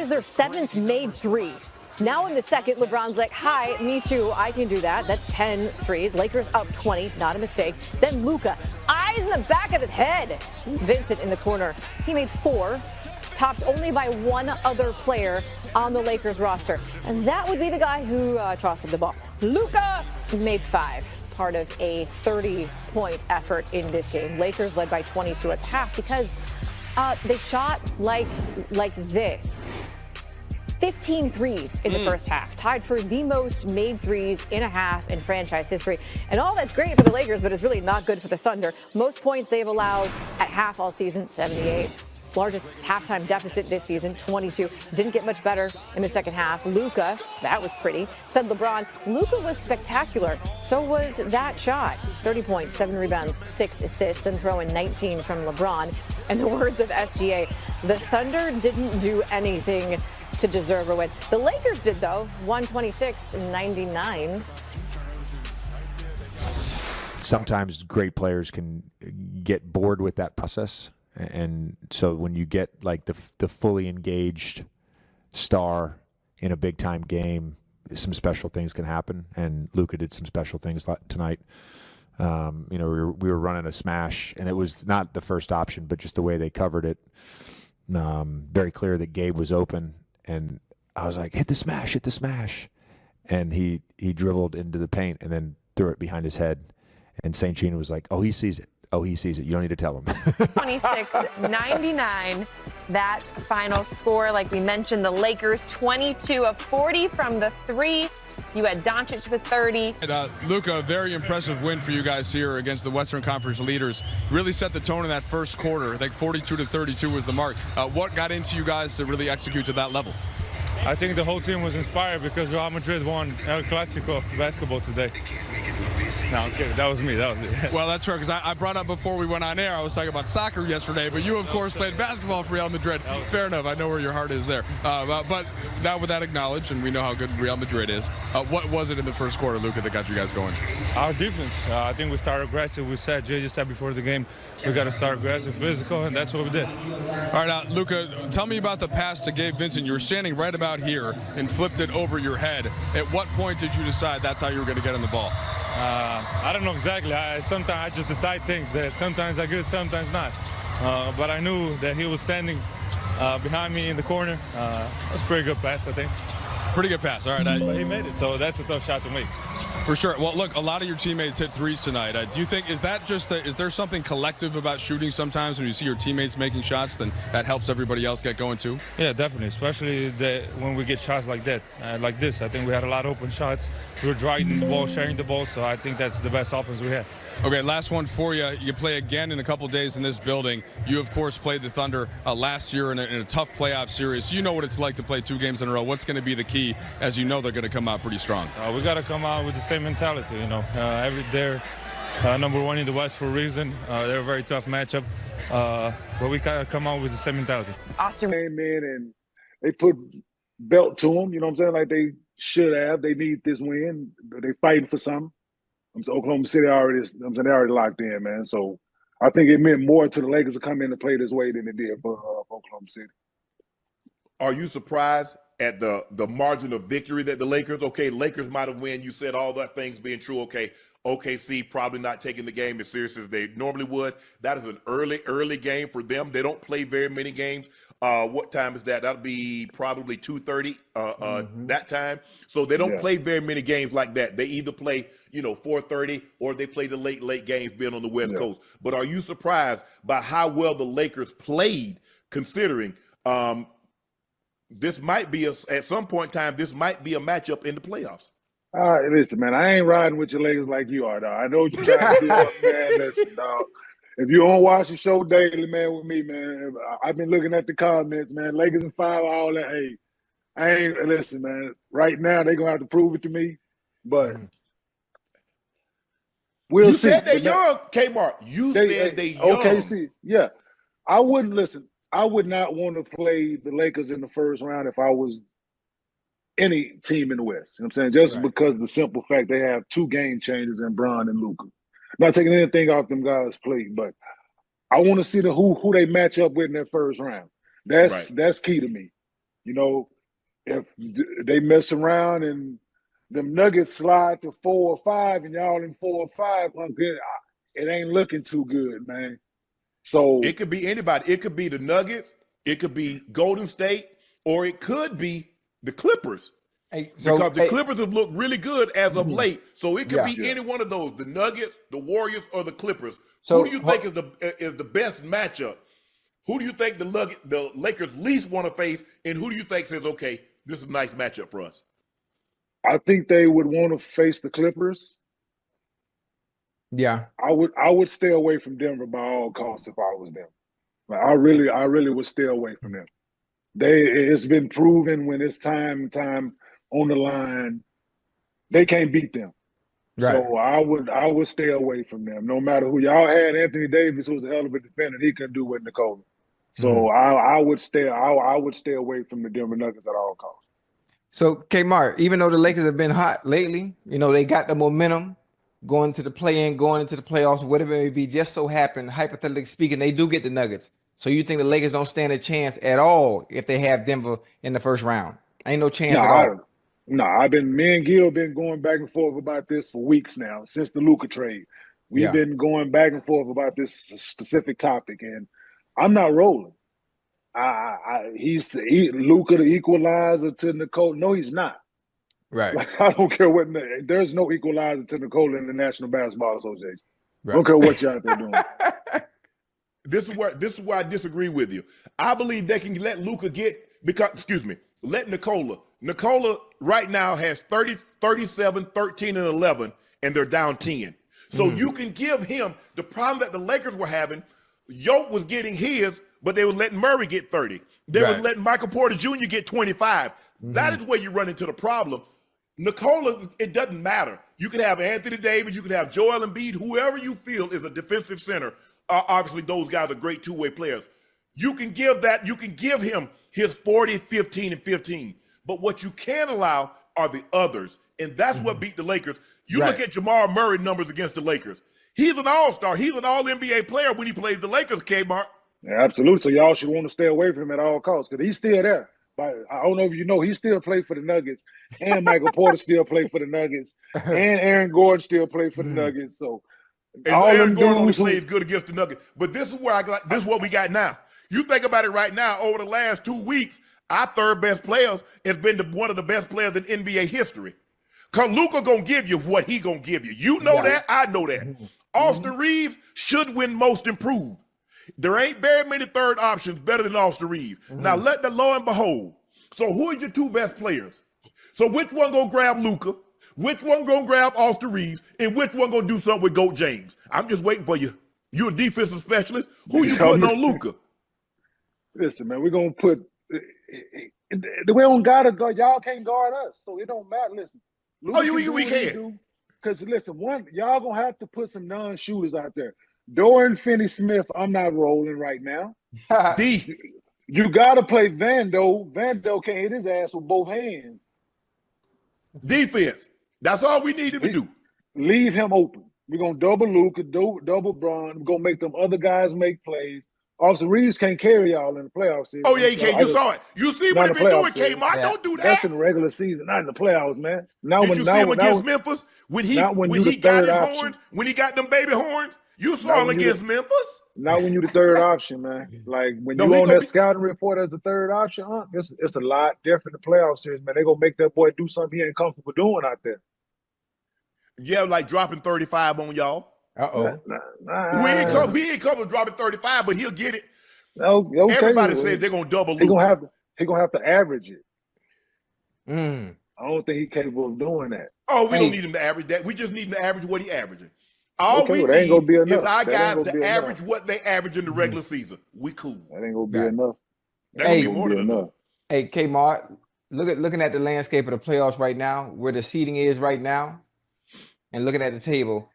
Is their 7th made 3. Now in the second, LeBron's like, hi, me too, I can do that. That's 10 threes. Lakers up 20, not a mistake. Then Luka, eyes in the back of his head. Vincent in the corner, he made 4, topped only by one other player on the Lakers roster. And that would be the guy who tossed him the ball. Luka made 5, part of a 30-point effort in this game. Lakers led by 22 at the half because they shot like this. 15 threes in the first half, tied for the most made threes in a half in franchise history. And all that's great for the Lakers, but it's really not good for the Thunder. Most points they've allowed at half all season, 78. Largest halftime deficit this season, 22. Didn't get much better in the second half. Luka, that was pretty. Said LeBron, Luka was spectacular. So was that shot. 30 points, 7 rebounds, 6 assists, then throw in 19 from LeBron. In the words of SGA, the Thunder didn't do anything to deserve a win. The Lakers did, though, 126-99. Sometimes great players can get bored with that process. And so when you get like the fully engaged star in a big time game, some special things can happen. And Luka did some special things tonight. We were running a smash, and it was not the first option, but just the way they covered it. Very clear that Gabe was open, and I was like, hit the smash. And he dribbled into the paint and then threw it behind his head. And St. Gino was like, oh, he sees it. You don't need to tell him. 26-99, that final score. Like we mentioned, the Lakers 22 of 40 from the 3. You had Doncic with 30. Luka, a very impressive win for you guys here against the Western Conference leaders. Really set the tone in that first quarter. I think 42-32 was the mark. What got into you guys to really execute to that level? I think the whole team was inspired because Real Madrid won El Clasico basketball today. No, I'm kidding. That was me. Well, that's right, because I brought up before we went on air, I was talking about soccer yesterday, but you, of course, played basketball for Real Madrid. Fair enough. I know where your heart is there. But now with that acknowledged, and we know how good Real Madrid is, what was it in the first quarter, Luka, that got you guys going? Our defense. I think we started aggressive. Jay just said before the game, we got to start aggressive, physical, and that's what we did. All right, Luka, tell me about the pass to Gabe Vincent. You were standing right about here and flipped it over your head. At what point did you decide that's how you were going to get on the ball? I don't know exactly. Sometimes I just decide things that sometimes are good, sometimes not. But I knew that he was standing behind me in the corner. That's a pretty good pass, I think. Pretty good pass. All right. But he made it, so that's a tough shot to make. For sure. Well, look, a lot of your teammates hit threes tonight. Do you think, is there something collective about shooting sometimes when you see your teammates making shots, then that helps everybody else get going too? Yeah, definitely, especially when we get shots like that, like this. I think we had a lot of open shots. We were driving the ball, sharing the ball, so I think that's the best offense we had. Okay, last one for you. You play again in a couple days in this building. You, of course, played the Thunder last year in a tough playoff series. You know what it's like to play 2 games in a row. What's going to be the key, as you know they're going to come out pretty strong? We got to come out with the same mentality, they're number 1 in the West for a reason. They're a very tough matchup, but we got to come out with the same mentality. Austin came in and they put belt to them, you know what I'm saying? Like they should have. They need this win. They're fighting for something. Oklahoma City they already locked in, man. So I think it meant more to the Lakers to come in and play this way than it did for Oklahoma City. Are you surprised at the margin of victory that the Lakers might have won? You said all that things being true. Okay, OKC probably not taking the game as serious as they normally would. That is an early game for them. They don't play very many games. What time is that? That'll be probably 2:30 that time. So they don't play very many games like that. They either play 4:30 or they play the late games being on the West Coast. But are you surprised by how well the Lakers played, considering this might be at some point in time, this might be a matchup in the playoffs? Listen, man, I ain't riding with your Lakers like you are, dog. I know what you're trying to do, man. Listen, dog. If you don't watch the show daily, man, with me, man, I've been looking at the comments, man. Lakers in 5, all that. Hey, I ain't listen, man. Right now, they're gonna have to prove it to me, but we'll see. You said they're young, Kmart. You said they young. OKC, yeah. I would not want to play the Lakers in the first round if I was any team in the West. You know what I'm saying? Just because of the simple fact they have 2 game changers in Bron and Luka. Not taking anything off them guys' plate, but I want to see who they match up with in that first round. That's key to me. You know, if they mess around and them Nuggets slide to 4 or 5 and y'all in 4 or 5, it ain't looking too good, man. So it could be anybody. It could be the Nuggets. It could be Golden State, or it could be the Clippers. Because the Clippers have looked really good as of late. So it could be any one of those, the Nuggets, the Warriors, or the Clippers. So who do you think is the best matchup? Who do you think the Lakers least want to face, and who do you think says, okay, this is a nice matchup for us? I think they would want to face the Clippers. Yeah. I would stay away from Denver by all costs if I was them. Like, I really would stay away from them. It's been proven when it's time on the line, they can't beat them. Right. So I would stay away from them. No matter who y'all had, Anthony Davis, who was a hell of a defender, he couldn't do with Nikola. So I would stay away from the Denver Nuggets at all costs. So Kmart, even though the Lakers have been hot lately, you know, they got the momentum going to the play-in, going into the playoffs, whatever it may be, just so happen, hypothetically speaking, they do get the Nuggets. So you think the Lakers don't stand a chance at all if they have Denver in the first round? Ain't no chance at all. No, me and Gil been going back and forth about this for weeks now, since the Luka trade. We've been going back and forth about this specific topic, and I'm not rolling. He's Luka the equalizer to Nicole. No, he's not. Right. Like, I don't care what. There's no equalizer to Nicole in the National Basketball Association. Right. I don't care what y'all out there doing. This is where I disagree with you. I believe they can let Luka let Nikola. Nikola right now has 30, 37, 13, and 11, and they're down 10. So you can give him the problem that the Lakers were having. Yoke was getting his, but they were letting Murray get 30. They were letting Michael Porter Jr. get 25. That is where you run into the problem. Nikola, it doesn't matter. You can have Anthony Davis, you can have Joel Embiid, whoever you feel is a defensive center. Obviously, those guys are great two-way players. You can give him his 40, 15, and 15. But what you can't allow are the others. And that's what beat the Lakers. You look at Jamal Murray numbers against the Lakers. He's an all-star. He's an all-NBA player when he plays the Lakers, Kmart. Yeah, absolutely. So y'all should want to stay away from him at all costs because he's still there. But I don't know if you know, he still played for the Nuggets, and Michael Porter still played for the Nuggets, and Aaron Gordon still played for the Nuggets. So and all Aaron Gordon only plays good against the Nuggets. But this is what we got now. You think about it right now. Over the last 2 weeks, our third best player has been one of the best players in NBA history. Because Luka gonna give you what he gonna give you. You know that. I know that. Austin Reeves should win Most Improved. There ain't very many third options better than Austin Reeves. Now let the lo and behold. So who are your two best players? So which one gonna grab Luka? Which one gonna grab Austin Reeves? And which one gonna do something with Goat James? I'm just waiting for you. You a defensive specialist. Who you putting on Luka? Listen, man, we're gonna put. We don't gotta go. Y'all can't guard us, so it don't matter. Listen. We can. Because listen, y'all gonna have to put some non-shooters out there. Dorian Finney-Smith, I'm not rolling right now. You gotta play Vando. Vando can't hit his ass with both hands. Defense. That's all we need to do. Leave him open. We're gonna double Luka, double Bron. We're gonna make them other guys make plays. Austin Reeves can't carry y'all in the playoffs. Oh, yeah, he can't. You saw it. You see what he been doing, Kmart. Don't do that. That's in the regular season, not in the playoffs, man. Did you see him against Memphis? When he got his horns, when he got them baby horns, you saw him against Memphis? Not when you the third option, man. Like, when you on that scouting report as the third option, it's a lot different in the playoff series, man. They're going to make that boy do something he ain't comfortable doing out there. Yeah, like dropping 35 on y'all. We ain't covered dropping 35, but he'll get it. Okay, everybody said they're gonna double. He's gonna have to average it. I don't think he's capable of doing that. Oh, we don't need him to average that. We just need him to average what he averaging. All we need is our guys to average what they average in the regular season. We cool. That ain't gonna be enough. That ain't gonna be more than enough. Hey, Kmart, looking at the landscape of the playoffs right now, where the seeding is right now, and looking at the table.